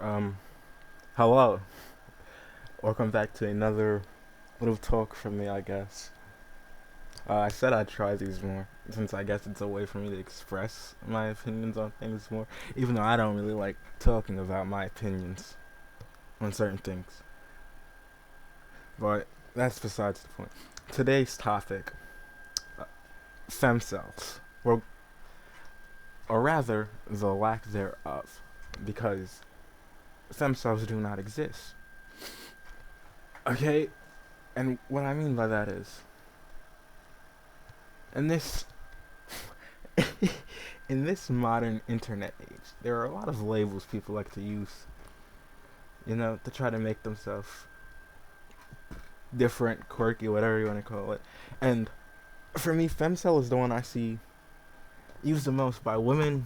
Um, Hello. Welcome back to another little talk from me, I guess. I said I'd try these more, since I guess it's a way for me to express my opinions on things more, even though I don't really like talking about my opinions on certain things. But that's besides the point. Today's topic, uh, femcells, or rather, the lack thereof, because femcells do not exist. Okay, and what I mean by that is, in this in this modern internet age, there are a lot of labels people like to use, to try to make themselves different, quirky, whatever you want to call it. And for me, femcel is the one I see used the most by women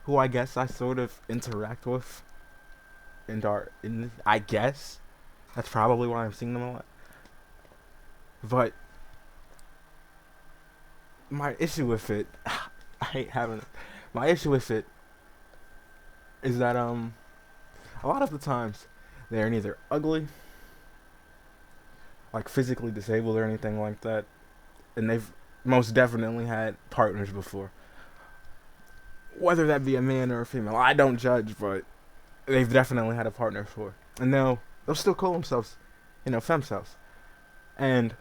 who I guess I sort of interact with and are in. I guess that's probably why I'm seeing them a lot. But my issue with it, I hate having it. My issue with it is that a lot of the times they are neither ugly, like physically disabled or anything like that, and they've most definitely had partners before. Whether that be a man or a female, I don't judge, but they've definitely had a partner before, and they'll still call themselves, femcells, and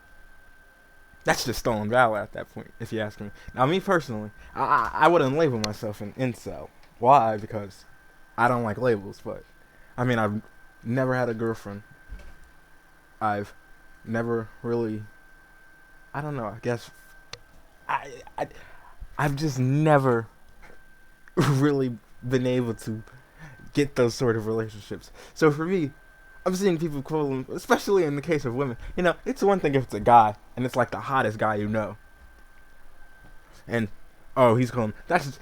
that's just stolen valor at that point, if you ask me. Now, me personally, I wouldn't label myself an incel. Why? Because I don't like labels, but I mean, I've never had a girlfriend. I've never really, I don't know, I guess, I, I, I've just never really been able to get those sort of relationships. So for me, I'm seeing people call them, especially in the case of women. It's one thing if it's a guy and it's like the hottest guy you know, and oh, he's calling. That's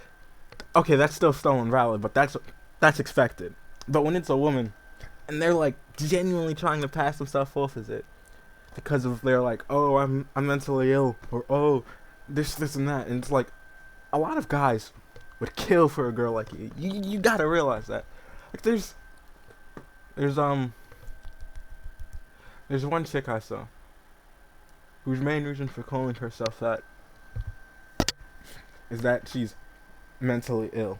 okay. That's still stolen valor, but that's expected. But when it's a woman and they're like genuinely trying to pass themselves off as it because of they're like, oh, I'm mentally ill, or oh, this and that, and it's like a lot of guys would kill for a girl like you. You gotta realize that. Like there's there's one chick I saw whose main reason for calling herself that is that she's mentally ill.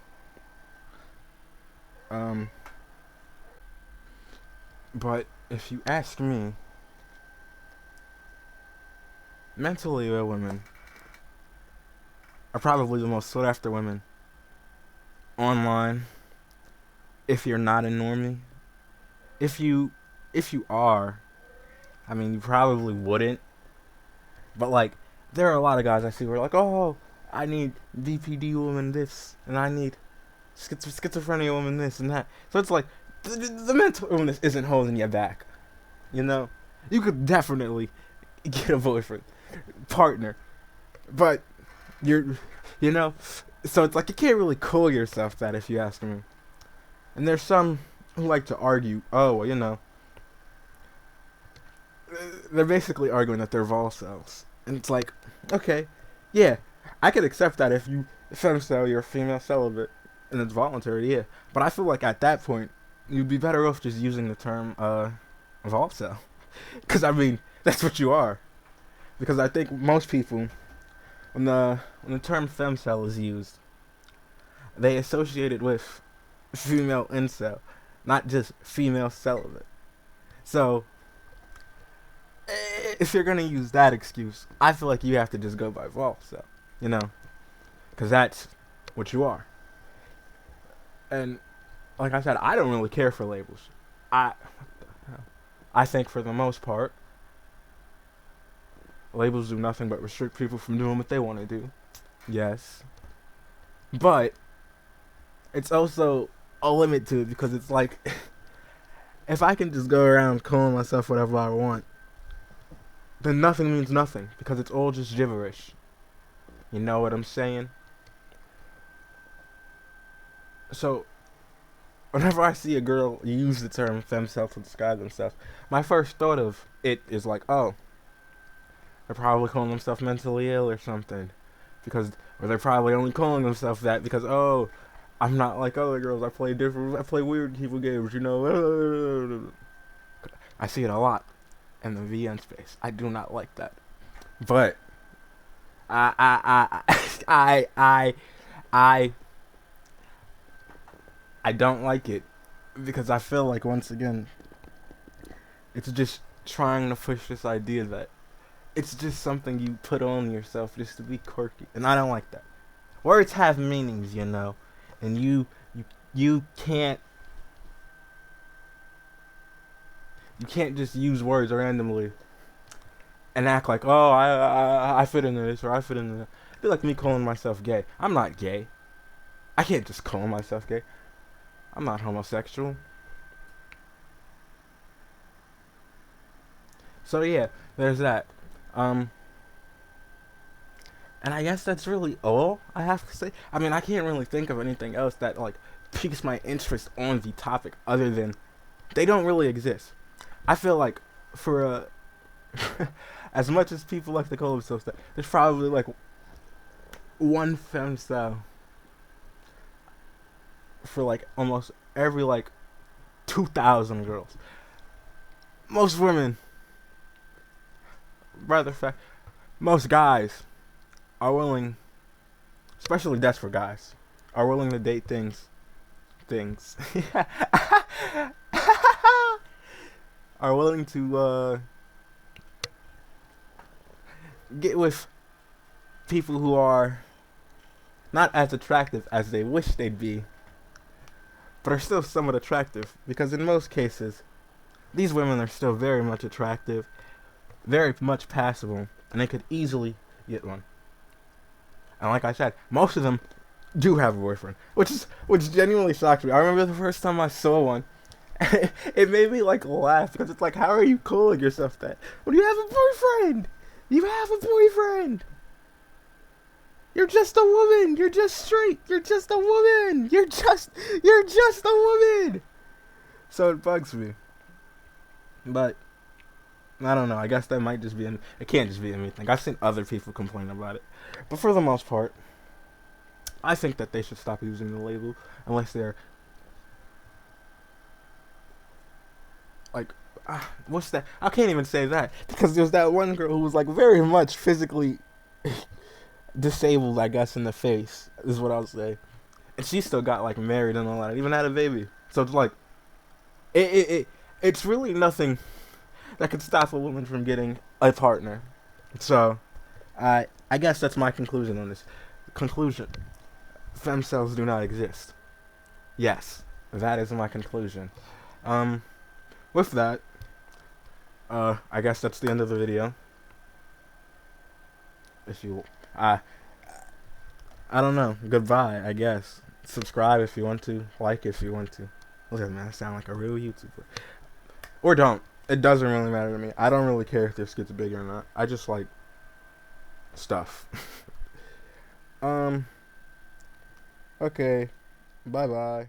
Um, but if you ask me, mentally ill women are probably the most sought after women online. If you're not a normie, if you are, I mean, you probably wouldn't. But like, there are a lot of guys I see who are like, oh, I need BPD woman this, and I need schizophrenia woman this and that. So it's like, the mental illness isn't holding you back. You could definitely get a boyfriend, partner, but you're, you know, so it's like you can't really call yourself that if you ask me. And there's some who like to argue, oh, well, they're basically arguing that they're vol cells. And it's like, okay, yeah, I could accept that if you femcel, you're a female celibate, and it's voluntary, yeah. But I feel like at that point, you'd be better off just using the term, vol cell. Because, I mean, that's what you are. Because I think most people, when the term femcel is used, they associate it with female incel, not just female celibate. So, if you're gonna use that excuse, I feel like you have to just go by vol cell, because that's what you are. And like I said, I don't really care for labels. I I think for the most part, labels do nothing but restrict people from doing what they want to do. Yes, but it's also a limit to it because it's like if I can just go around calling myself whatever I want, then nothing means nothing because it's all just gibberish. You know what I'm saying? So, whenever I see a girl use the term femcel to describe themselves, my first thought of it is like, oh, they're probably calling themselves mentally ill or something. Or they're probably only calling themselves that because, oh, I'm not like other girls. I play different. I play weird people games. You know. I see it a lot in the VN space. I do not like that. But I don't like it because I feel like, once again, it's just trying to push this idea that it's just something you put on yourself just to be quirky, and I don't like that. Words have meanings, you know, and you can't just use words randomly and act like, oh, I fit into this or I fit into that. It'd be like me calling myself gay. I'm not gay. I can't just call myself gay. I'm not homosexual. So yeah, there's that. And I guess that's really all I have to say. I mean, I can't really think of anything else that like piques my interest on the topic other than they don't really exist. I feel like for as much as people like to call themselves that, there's probably like one femcel for like almost every like 2,000 girls. Most women, rather fact, most guys are willing, especially desperate guys, are willing to date things are willing to get with people who are not as attractive as they wish they'd be, but are still somewhat attractive, because in most cases these women are still very much attractive, very much passable, and they could easily get one. And like I said, most of them do have a boyfriend, which genuinely shocked me. I remember the first time I saw one, it made me like laugh, because it's like, how are you calling yourself that? Well, you have a boyfriend. You have a boyfriend. You're just a woman. You're just straight. You're just a woman. You're just a woman. So it bugs me. But I don't know. I guess that might just be it can't just be anything. I've seen other people complain about it. But for the most part, I think that they should stop using the label unless they're like, what's that? I can't even say that, because there's that one girl who was like very much physically disabled, I guess, in the face, is what I'll say. And she still got like married and all that, even had a baby. So it's like, it's really nothing that could stop a woman from getting a partner. So I guess that's my conclusion on this. Conclusion: femcels do not exist. Yes, that is my conclusion. With that, I guess that's the end of the video. If you, I don't know. Goodbye, I guess. Subscribe if you want to. Like if you want to. Look at me, I sound like a real YouTuber. Or don't. It doesn't really matter to me. I don't really care if this gets big or not. I just like stuff. Okay. Bye-bye.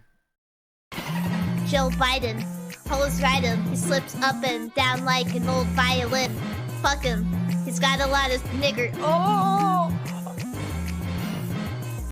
Joe Biden. Pose ride him. He slips up and down like an old violin. Fuck him. He's got a lot of nigger. Oh!